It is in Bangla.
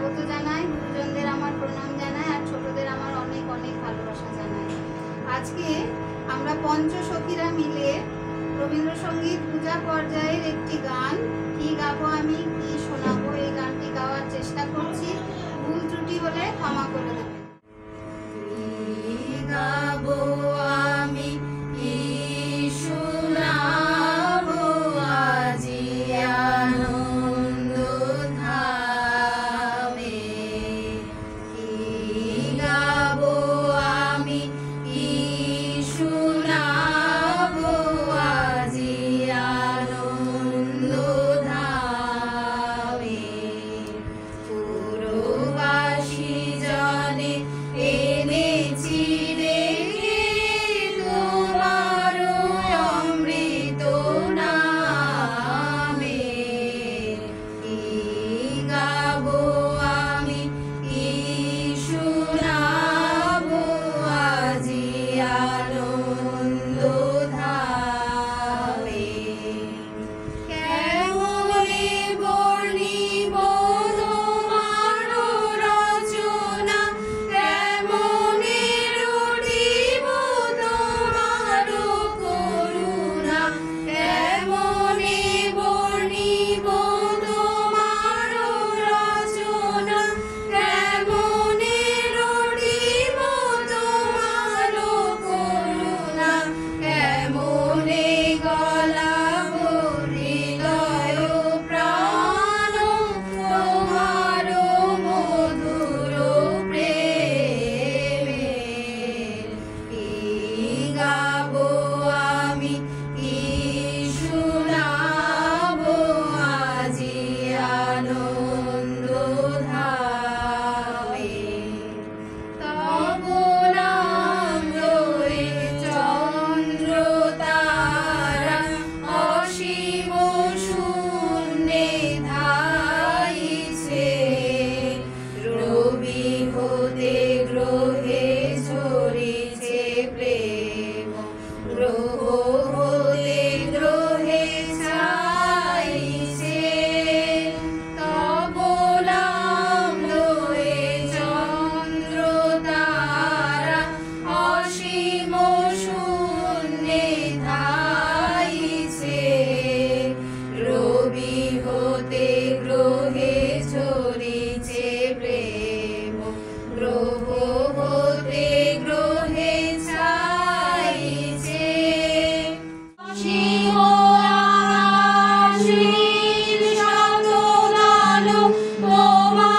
স্বাগত জানাই, গুরুজনদের আমার প্রণাম জানাই, আর ছোটদের আমার অনেক অনেক ভালোবাসা জানাই। আজকে আমরা পঞ্চসখীরা মিলে রবীন্দ্রসঙ্গীত পূজা পর্যায়ের একটি গান কি গাবো, আমি কি শোনাবো, এই গানটি গাওয়ার চেষ্টা করছি। ভুল ত্রুটি হলে ক্ষমা করে দেবেন। গাবো আমি কি শোনাবো, আজি আনন্দ ধামে। কি গাবো আমি কি শোনাবো, আজি আনন্দ ধামে। পুরবাসী জনে এনেছি রেখে তোমার অমৃত নামে। কি গাবো আমি কি শোনাবো, আজি আনন্দ ধামে। কেমনে বর্ণিব তোমার রচনা, কেমনে রটিব তোমার করুণা, কেমনে বর্ণিব তোমার রচনা, কেমনে রটিব তোমার করুণা, কেমনে গলাব হৃদয় প্রাণ তোমার মধুর প্রেমে। কি গাবো আমি কি শোনাবো, আজি আনন্দ ধামে। তব নাম লয়ে চন্দ্র তারা অসীম শূন্যে ধাইছে। রবি হতে গ্রহে ঝরিছে প্রেম, গ্রহ হতে গ্রহে ছাইছে। তব নাম লয়ে চন্দ্র তারা অসীম শূন্যে ধাইছে। রবি হতে গ্রহে ঝরিছে প্রেম, গ্রহ হতে গ্রহে ছাইছে। অসীম আকাশের শতদল তোমার